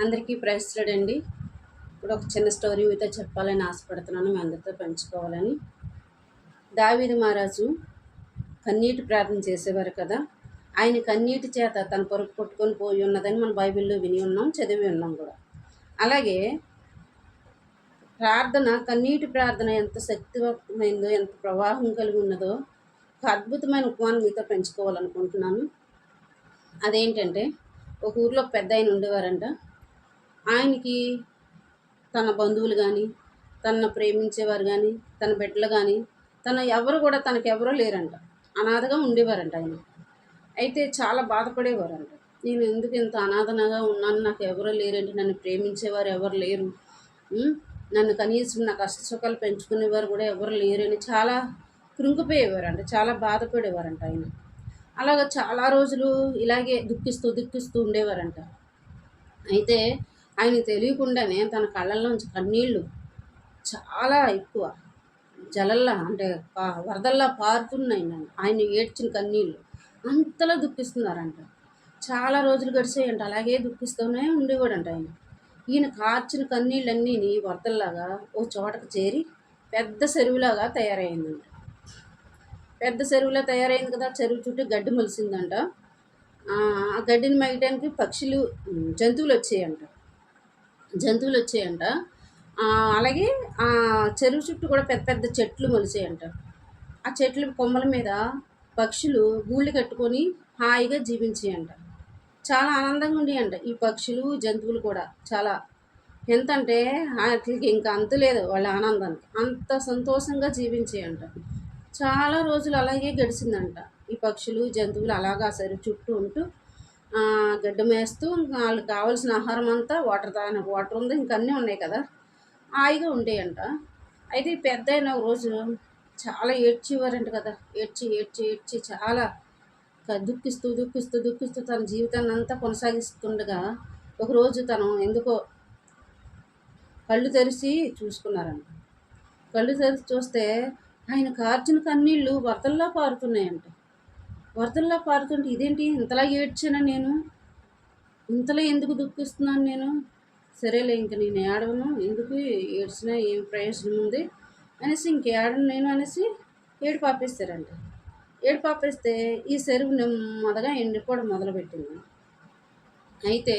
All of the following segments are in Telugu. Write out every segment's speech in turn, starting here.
అందరికీ ప్రైజ్లాడండి. ఇప్పుడు ఒక చిన్న స్టోరీ మీతో చెప్పాలని ఆశపడుతున్నాను. మీ అందరితో పంచుకోవాలని. దావీదు మహారాజు కన్నీటి ప్రార్థన చేసేవారు కదా. ఆయన కన్నీటి చేత తన పరుపు కొట్టుకొని పోయి ఉన్నదని మనం బైబిల్లో విని ఉన్నాం, చదివి ఉన్నాం కూడా. అలాగే కన్నీటి ప్రార్థన ఎంత శక్తివంతమైందో, ఎంత ప్రవాహం కలిగి ఉన్నదో ఒక అద్భుతమైన ఉపమానం మీతో పెంచుకోవాలనుకుంటున్నాను. అదేంటంటే, ఒక ఊర్లో పెద్ద ఆయన ఉండేవారంట. ఆయనకి తన బంధువులు కానీ, తనను ప్రేమించేవారు కానీ, తన బిడ్డలు కానీ, ఎవరు కూడా తనకెవరూ లేరంట. అనాథగా ఉండేవారంట ఆయన. అయితే చాలా బాధపడేవారంట. నేను ఎందుకు ఇంత అనాథనగా ఉన్నాను, నాకు ఎవరూ లేరంటే, నన్ను ప్రేమించేవారు ఎవరు లేరు, నన్ను కనీసం నా కష్ట సుఖాలు పెంచుకునేవారు కూడా ఎవరు లేరని చాలా కృంగిపోయేవారంట, చాలా బాధపడేవారంట ఆయన. అలాగ చాలా రోజులు ఇలాగే దుఃఖిస్తూ ఉండేవారంట. అయితే ఆయనకు తెలియకుండానే తన కళ్ళల్లోంచి కన్నీళ్ళు చాలా ఎక్కువ జలల్లా అంటే వరదల్లా పారుతున్నాయి. ఆయన ఏడ్చిన కన్నీళ్ళు అంతలా దుఃఖిస్తున్నారంట. చాలా రోజులు గడిచాయంట, అలాగే దుఃఖిస్తూనే ఉండేవాడంట ఆయన. ఈయన కార్చిన కన్నీళ్ళన్నీ వరదల్లాగా ఓ చోటకు చేరి పెద్ద చెరువులాగా తయారైందంట. పెద్ద చెరువులా తయారైంది కదా, చెరువు చుట్టూ గడ్డి మొలిసిందంట. ఆ గడ్డిని మేయడానికి జంతువులు వచ్చాయంట. అలాగే ఆ చెరువు చుట్టూ కూడా పెద్ద పెద్ద చెట్లు మొలిసాయంట. ఆ చెట్ల కొమ్మల మీద పక్షులు గూళ్ళు కట్టుకొని హాయిగా జీవించాయంట. చాలా ఆనందంగా ఉండేయంట ఈ పక్షులు, జంతువులు కూడా. చాలా ఎంతంటే వాటికి ఇంకా అంతు లేదు వాళ్ళ ఆనందానికి. అంత సంతోషంగా జీవించాయంట. చాలా రోజులు అలాగే గడిచిందంట. ఈ పక్షులు, జంతువులు అలాగా చెరువు చుట్టూ ఉంటూ గడ్డి మేస్తూ వాళ్ళకి కావాల్సిన ఆహారం అంతా వాటర్ ఉంది, ఇంకా అన్నీ ఉన్నాయి కదా, హాయిగా ఉండేయంట. అయితే ఈ పెద్ద అయిన రోజు చాలా ఏడ్చేవారంట కదా. ఏడ్చి చాలా దుఃఖిస్తూ తన జీవితాన్ని అంతా కొనసాగిస్తుండగా ఒకరోజు తను ఎందుకో కళ్ళు తెరిచి చూసుకున్నారంట. కళ్ళు తెరిచి చూస్తే ఆయన కార్చిన కన్నీళ్ళు వరదల్లా పారుతున్నాయంట. వరదల్లా పారుతుంటే ఇదేంటి ఇంతలా ఏడ్చానా నేను, ఇంతలో ఎందుకు దుఃఖిస్తున్నాను నేను, సరేలే ఇంక నేను ఏడవను, ఎందుకు ఏడ్చినా ఏం ప్రయోజనం ఉంది అనేసి ఇంకేడను నేను అనేసి ఏడు పాపేస్తారంట. ఏడు పాపేస్తే ఈ చెరువు నెమ్మదిగా ఎండిపోవడం మొదలుపెట్టింది. అయితే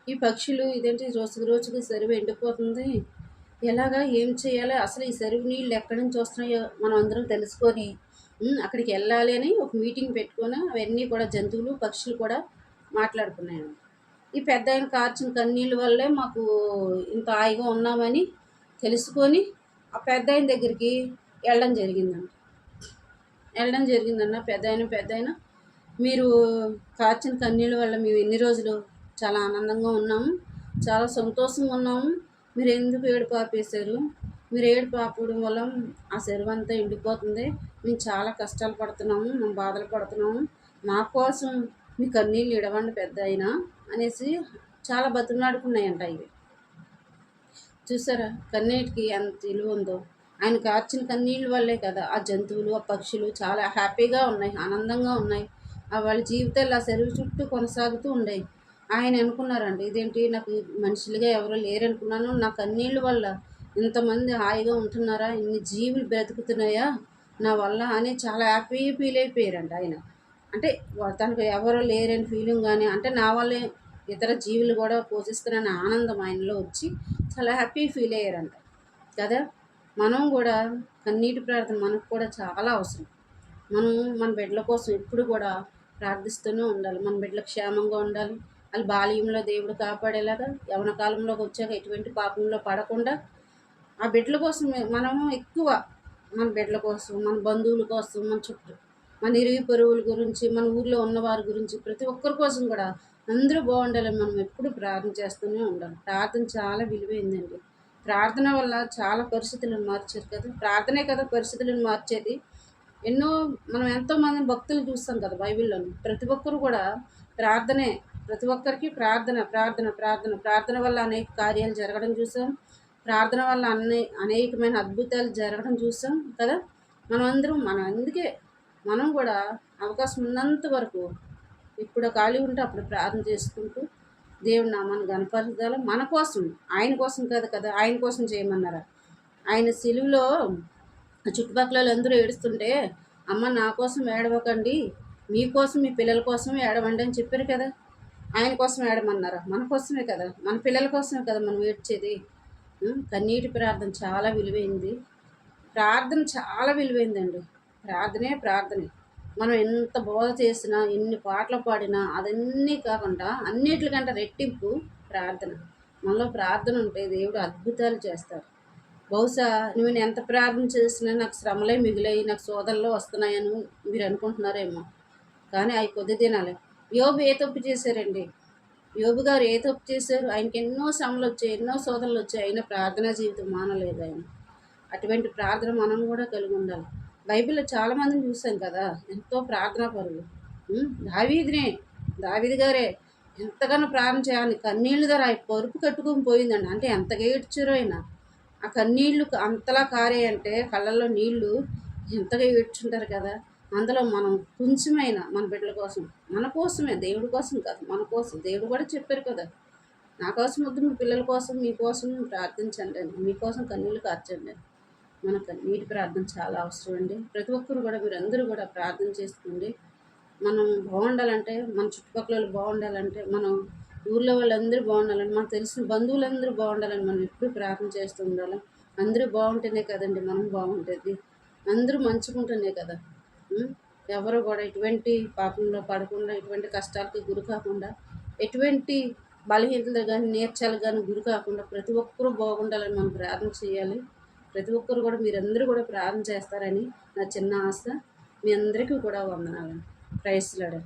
ఈ పక్షులు ఇదేంటి రోజుకి చెరువు ఎండిపోతుంది, ఎలాగా ఏం చేయాలి, అసలు ఈ చెరువు నీళ్ళు ఎక్కడి నుంచి వస్తున్నాయో మనం అందరం తెలుసుకొని అక్కడికి వెళ్ళాలి అని ఒక మీటింగ్ పెట్టుకొని అవన్నీ కూడా జంతువులు, పక్షులు కూడా మాట్లాడుకున్నాయండి. ఈ పెద్ద ఆయన కార్చిన కన్నీళ్ళ వల్లే మాకు ఇంత హాయిగా ఉన్నామని తెలుసుకొని ఆ పెద్ద ఆయన దగ్గరికి వెళ్ళడం జరిగిందన్న పెద్ద ఆయన మీరు కార్చిన కన్నీళ్ళ వల్ల మేము ఎన్ని రోజులు చాలా ఆనందంగా ఉన్నాము, చాలా సంతోషంగా ఉన్నాము, మీరు ఎందుకు ఏడుపు ఆపేశారు, మీరు ఏడుపు ఆపడం వల్ల ఆ చెరువు అంతా ఎండిపోతుంది, మేము చాలా కష్టాలు పడుతున్నాము, మేము బాధలు పడుతున్నాము, మా కోసం మీ కన్నీళ్ళు ఇడవండి పెద్ద అయినా అనేసి చాలా బతిమలాడుకున్నాయంట. ఇవి చూసారా కన్నీటికి ఎంత విలువ ఉందో. ఆయన కార్చిన కన్నీళ్ళ వల్లే కదా ఆ జంతువులు, ఆ పక్షులు చాలా హ్యాపీగా ఉన్నాయి, ఆనందంగా ఉన్నాయి. వాళ్ళ జీవితాలు ఆ చెరువు చుట్టూ కొనసాగుతూ ఉన్నాయి. ఆయన అనుకున్నారండి, ఇదేంటి నాకు మనుషులుగా ఎవరో లేరనుకున్నాను, నా కన్నీళ్ళ వల్ల ఇంతమంది హాయిగా ఉంటున్నారా, ఇన్ని జీవులు బ్రతుకుతున్నాయా నా వల్ల అని చాలా హ్యాపీ ఫీల్ అయిపోయారంట ఆయన. అంటే తనకు ఎవరో లేరని ఫీలింగ్ కానీ, అంటే నా వల్లే ఇతర జీవులు కూడా పోషిస్తున్న ఆనందం ఆయనలో వచ్చి చాలా హ్యాపీ ఫీల్ అయ్యారంట కదా. మనం కూడా కన్నీటి ప్రార్థన మనకు కూడా చాలా అవసరం. మనం మన బిడ్డల కోసం ఎప్పుడు కూడా ప్రార్థిస్తూనే ఉండాలి. మన బిడ్డలు క్షేమంగా ఉండాలి, వాళ్ళు బాల్యంలో దేవుడు కాపాడేలాగా యవన కాలంలోకి వచ్చాక ఎటువంటి పాపంలో పడకుండా ఆ బిడ్డల కోసం మనము ఎక్కువ మన బిడ్డల కోసం, మన బంధువుల కోసం, మన ఇరుగు పొరుగుల గురించి, మన ఊర్లో ఉన్నవారి గురించి, ప్రతి ఒక్కరి కోసం కూడా అందరూ బాగుండాలని మనం ఎప్పుడు ప్రార్థన చేస్తూనే ఉండాలి. ప్రార్థన చాలా విలువైందండి. ప్రార్థన వల్ల చాలా పరిస్థితులను మార్చారు కదా. ప్రార్థనే కదా పరిస్థితులను మార్చేది. మనం ఎంతోమంది భక్తులు చూస్తాం కదా బైబిల్లోని. ప్రతి ఒక్కరు కూడా ప్రార్థనే, ప్రతి ఒక్కరికి ప్రార్థన వల్ల అనేక కార్యాలు జరగడం చూసాం. ప్రార్థన వల్ల అనేకమైన అద్భుతాలు జరగడం చూసాం కదా. అందుకే మనం కూడా అవకాశం ఉన్నంత వరకు ఇప్పుడు ఖాళీ ఉంటే అప్పుడు ప్రార్థన చేసుకుంటూ దేవుడి నామాన్ని గణపరచాలి మన కోసం, ఆయన కోసం కాదు కదా, ఆయన కోసం చేయమన్నారా? ఆయన సిలువలో చుట్టుపక్కల వాళ్ళందరూ ఏడుస్తుంటే, అమ్మ నా కోసం ఏడవకండి, మీకోసం మీ పిల్లల కోసం ఏడవండి అని చెప్పారు కదా. ఆయన కోసం ఏడమన్నారా? మన కోసమే కదా, మన పిల్లల కోసమే కదా మనం ఏడ్చేది. కన్నీటి ప్రార్థన చాలా విలువైంది. ప్రార్థన చాలా విలువైందండి. ప్రార్థనే. మనం ఎంత బోధ చేసినా, ఎన్ని పాటలు పాడినా, అదన్నీ కాకుండా అన్నిటికంటే రెట్టింపు ప్రార్థన. మనలో ప్రార్థన ఉంటే దేవుడు అద్భుతాలు చేస్తారు. బహుశా నేను ఎంత ప్రార్థన చేసినా నాకు శ్రమలే మిగిలాయి, నాకు శోధనలు వస్తున్నాయని మీరు అనుకుంటున్నారేమో. కానీ అవి కొద్ది దినాలే. యోబు ఏ తప్పు చేశారండి? యోబు గారు ఏ తప్పు చేశారు? ఆయనకి ఎన్నో శ్రమలు వచ్చాయి, ఎన్నో శోధనలు వచ్చాయి, అయినా ప్రార్థనా జీవితం మానలేదు ఆయన. అటువంటి ప్రార్థన మనం కూడా కలిగి ఉండాలి. బైబిల్లో చాలామందిని చూసాం కదా, ఎంతో ప్రార్థనా పరులు. దావీదు గారే ఎంతగానో ప్రార్థన చేయాలి. కన్నీళ్ళు ధర ఆయన పరుపు కట్టుకొని పోయిందండి. అంటే ఎంతగా ఏడ్చారో ఆయన. ఆ కన్నీళ్ళు అంతలా కారాయంటే కళ్ళల్లో నీళ్లు ఎంతగా ఏడ్చుంటారు కదా. అందులో మనం కొంచెమైనా మన బిడ్డల కోసం, మన కోసమే, దేవుడి కోసం కాదు, మన కోసం. దేవుడు కూడా చెప్పారు కదా, నా కోసం వద్దు, మీ పిల్లల కోసం, మీకోసం ప్రార్థించండి అని, మీకోసం కన్నీళ్ళు కార్చండి అని. మన కన్నీటి ప్రార్థన చాలా అవసరం అండి. ప్రతి ఒక్కరు కూడా, మీరందరూ కూడా ప్రార్థన చేసుకోండి. మనం బాగుండాలంటే, మన చుట్టుపక్కల వాళ్ళు బాగుండాలంటే, మనం ఊర్లో వాళ్ళందరూ బాగుండాలని, మనకు తెలిసిన బంధువులందరూ బాగుండాలని మనం ఎప్పుడు ప్రార్థన చేస్తూ ఉండాలి. అందరూ బాగుంటేనే కదండి మనం బాగుంటుంది. అందరూ మంచుకుంటేనే కదా. ఎవరు కూడా ఎటువంటి పాపంలో పడకుండా, ఎటువంటి కష్టాలకు గురి కాకుండా, ఎటువంటి బలహీనతలు కానీ, నేర్చాలు కానీ గురి కాకుండా ప్రతి ఒక్కరూ బాగుండాలని మనం ప్రార్థన చేయాలి. ప్రతి ఒక్కరు కూడా, మీరందరూ కూడా ప్రార్థన చేస్తారని నా చిన్న ఆశ. మీ అందరికీ కూడా వందనాలండి. Praise lord.